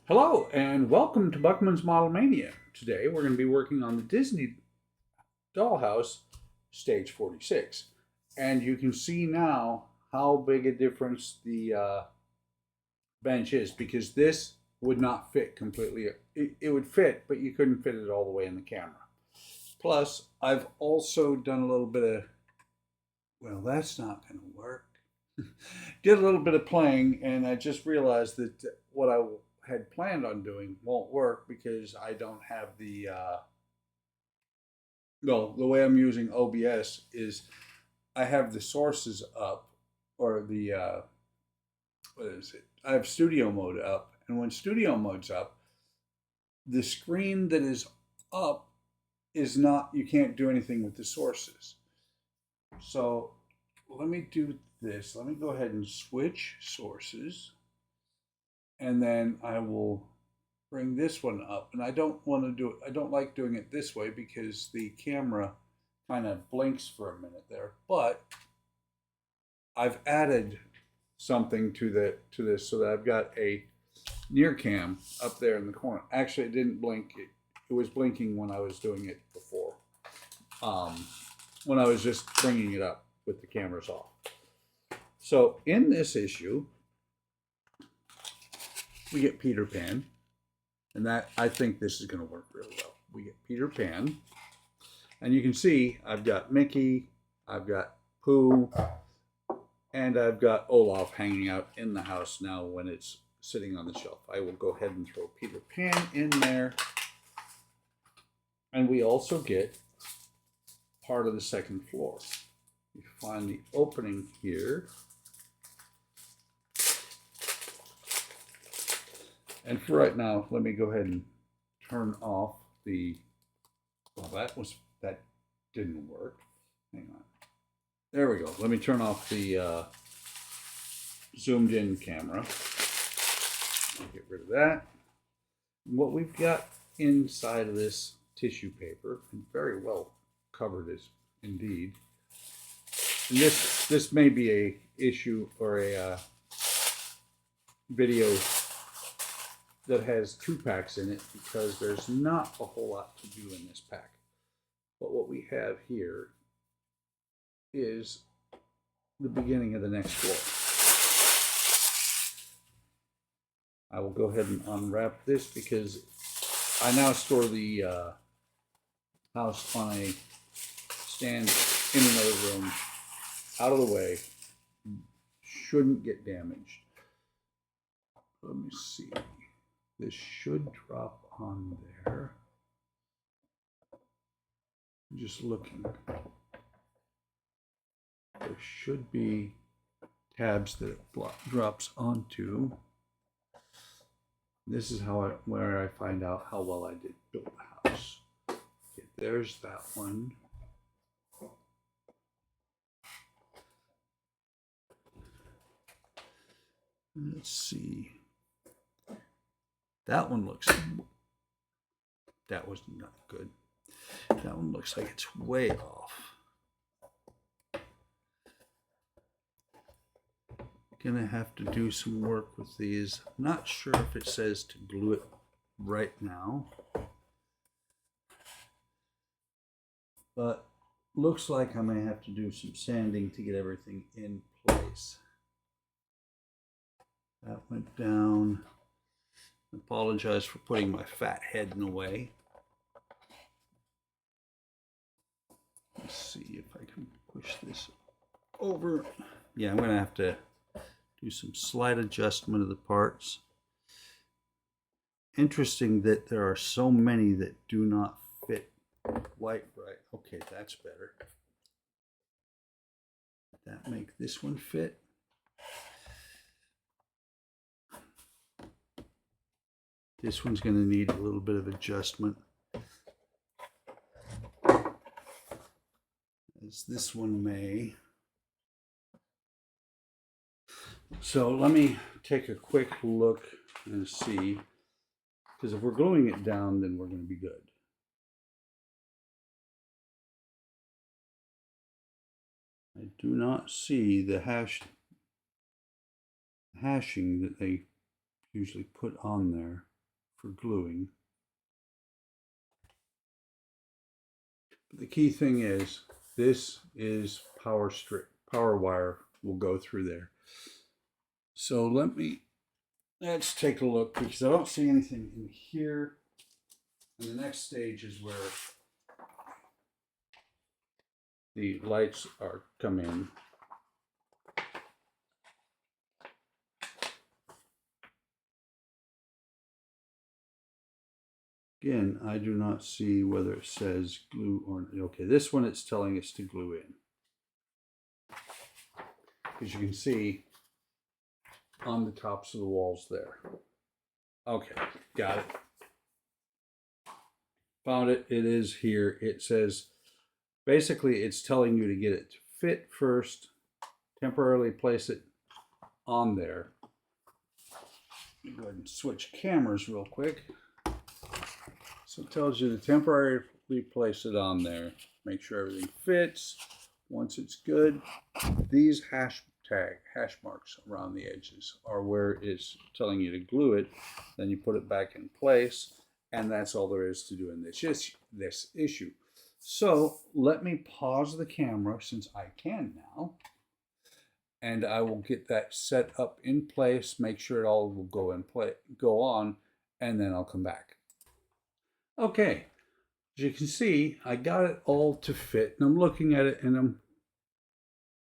Hello and welcome to Buckman's Model Mania. Today we're going to be working on the Disney Dollhouse Stage 46. And you can see now how big a difference the bench is because this would not fit completely. It would fit, but you couldn't fit it all the way in the camera. Plus, I've also done a little bit of, well, that's not going to work. Did a little bit of playing, and I just realized that what I had planned on doing won't work because I don't have no, the way I'm using OBS is I have the sources up, or what is it? I have studio mode up, and when studio mode's up, the screen that is up is not, you can't do anything with the sources. So let me do this. Let me go ahead and switch sources, and then I will bring this one up. And I don't want to do it, I don't like doing it this way because the camera kind of blinks for a minute there. But I've added something to this so that I've got a near cam up there in the corner. Actually, it didn't blink. It was blinking when I was doing it before. When I was just bringing it up with the cameras off. So in this issue, we get Peter Pan, and that I think this is going to work really well. We get Peter Pan, and you can see I've got Mickey, I've got Pooh, and I've got Olaf hanging out in the house now when it's sitting on the shelf. I will go ahead and throw Peter Pan in there, and we also get part of the second floor. You find the opening here. And for right now, let me go ahead and turn off the, well, that didn't work. Hang on. There we go. Let me turn off the zoomed in camera. Get rid of that. What we've got inside of this tissue paper, and very well covered is indeed. And this may be a issue or a video that has 2 packs in it because there's not a whole lot to do in this pack. But what we have here is the beginning of the next floor. I will go ahead and unwrap this because I now store the house on a stand in another room, out of the way, shouldn't get damaged. Let me see. This should drop on there. Just looking. There should be tabs that it drops onto. This is where I find out how well I did build the house. Okay, there's that one. Let's see. That one looks, that was not good. That one looks like it's way off. Gonna have to do some work with these. I'm not sure if it says to glue it right now, but looks like I may have to do some sanding to get everything in place. That went down. I apologize for putting my fat head in the way. Let's see if I can push this over. Yeah, I'm gonna have to do some slight adjustment of the parts. Interesting that there are so many that do not fit quite right. Okay, that's better. Did that make this one fit? This one's going to need a little bit of adjustment, as this one may. So let me take a quick look and see, because if we're gluing it down, then we're going to be good. I do not see the hashing that they usually put on there. for gluing. But the key thing is, this is power wire will go through there. So let's take a look, because I don't see anything in here. And the next stage is where the lights come in. Again, I do not see whether it says glue or not. Okay, this one it's telling us to glue in. As you can see on the tops of the walls there. Okay, got it. Found it. It is here. It says, basically it's telling you to get it to fit first, temporarily place it on there. Let me go ahead and switch cameras real quick. So it tells you to temporarily place it on there. Make sure everything fits. Once it's good, these hash marks around the edges are where it's telling you to glue it. Then you put it back in place, and that's all there is to do in this issue. So let me pause the camera, since I can now, and I will get that set up in place, make sure it all will go on, and then I'll come back. Okay, as you can see, I got it all to fit, and I'm looking at it, and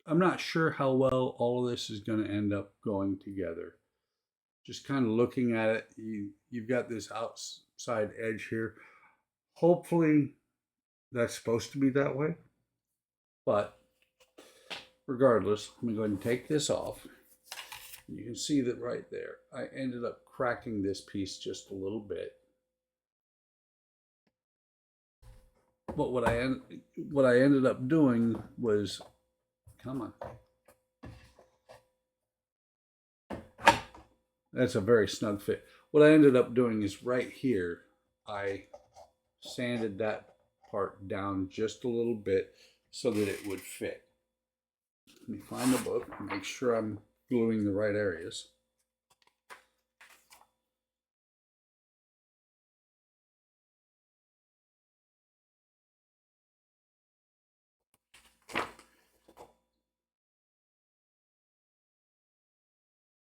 I'm not sure how well all of this is going to end up going together. Just kind of looking at it, you've got this outside edge here. Hopefully that's supposed to be that way, but regardless, let me go ahead and take this off. You can see that right there, I ended up cracking this piece just a little bit. But what I ended up doing was, come on. That's a very snug fit. What I ended up doing is right here, I sanded that part down just a little bit so that it would fit. Let me find the book and make sure I'm gluing the right areas.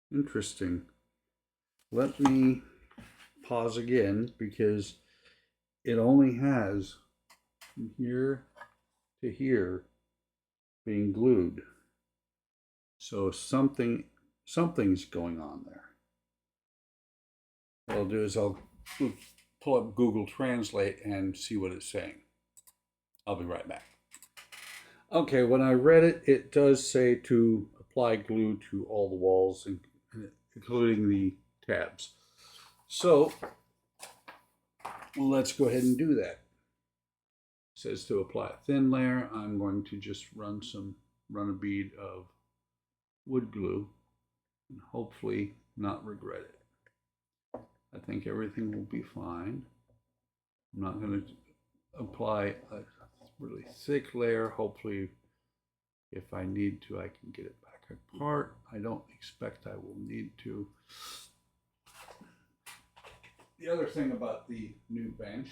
Interesting. Let me pause again, because it only has from here to here being glued. So something's going on there. What I'll do is I'll pull up Google Translate and see what it's saying. I'll be right back. Okay, when I read it, it does say to apply glue to all the walls, including the tabs. So let's go ahead and do that. It says to apply a thin layer. I'm going to just run a bead of wood glue and hopefully not regret it. I think everything will be fine. I'm not going to apply a really thick layer. Hopefully, if I need to, I can get it back apart. I don't expect I will need to. The other thing about the new bench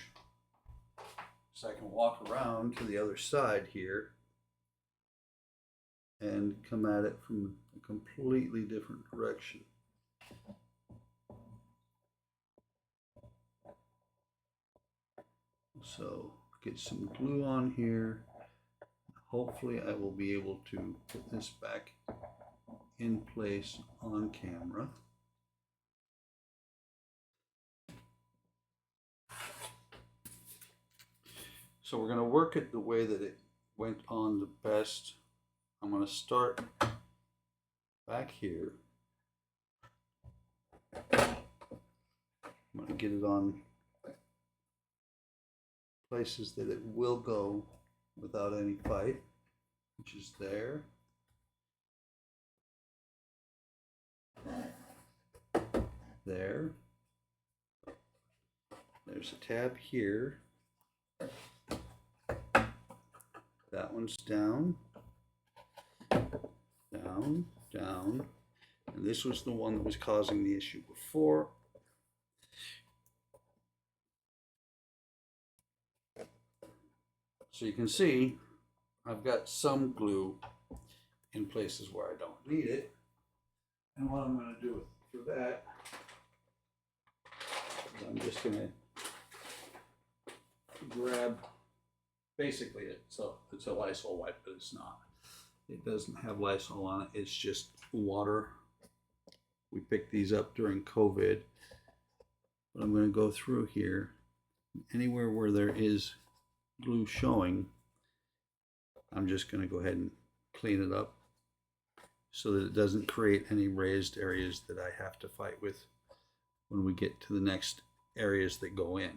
is I can walk around to the other side here and come at it from a completely different direction. So get some glue on here. Hopefully I will be able to put this back in place on camera. So we're going to work it the way that it went on the best. I'm going to start back here. I'm going to get it on places that it will go without any fight, which is there. There. There's a tab here. That one's down, down, down. And this was the one that was causing the issue before. So you can see I've got some glue in places where I don't need it. And what I'm going to do for that is I'm just going to grab, basically it's a Lysol wipe, but it's not. It doesn't have Lysol on it. It's just water. We picked these up during COVID. But I'm going to go through here. Anywhere where there is glue showing, I'm just going to go ahead and clean it up so that it doesn't create any raised areas that I have to fight with when we get to the next areas that go in.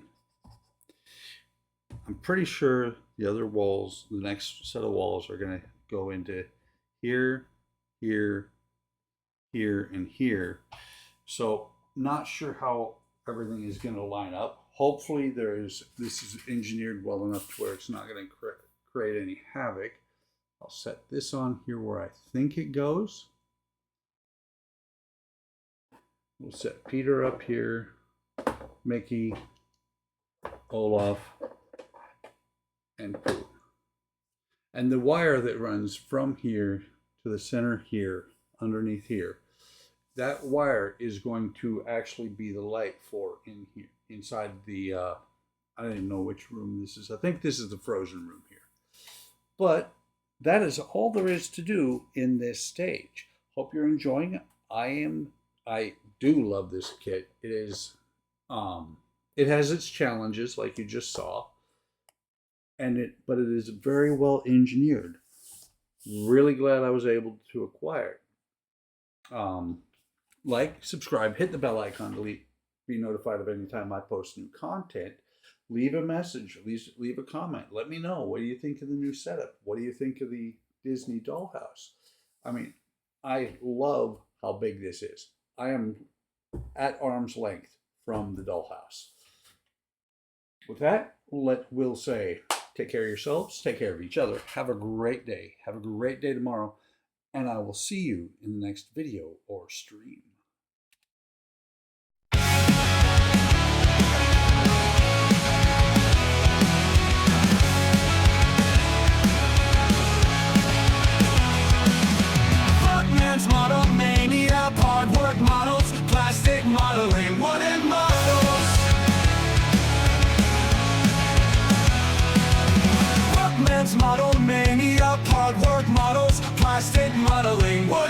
I'm pretty sure the other walls, the next set of walls, are going to go into here, here, here, and here. So not sure how everything is going to line up. Hopefully this is engineered well enough to where it's not going to create any havoc. I'll set this on here where I think it goes. We'll set Peter up here, Mickey, Olaf, and Pooh. And the wire that runs from here to the center here, underneath here, that wire is going to actually be the light for in here, inside the, I don't even know which room this is. I think this is the frozen room here. But that is all there is to do in this stage. Hope you're enjoying it. I do love this kit. It is, it has its challenges like you just saw, but it is very well engineered. Really glad I was able to acquire it. Like, subscribe, hit the bell icon to be notified of any time I post new content. Leave a message, leave a comment. Let me know, what do you think of the new setup? What do you think of the Disney Dollhouse? I mean, I love how big this is. I am at arm's length from the Dollhouse. With that, we'll say, take care of yourselves, take care of each other. Have a great day. Have a great day tomorrow. And I will see you in the next video or stream. Model mania, partwork models, plastic modeling, wooden models. Workman's model mania, partwork models, plastic modeling, wooden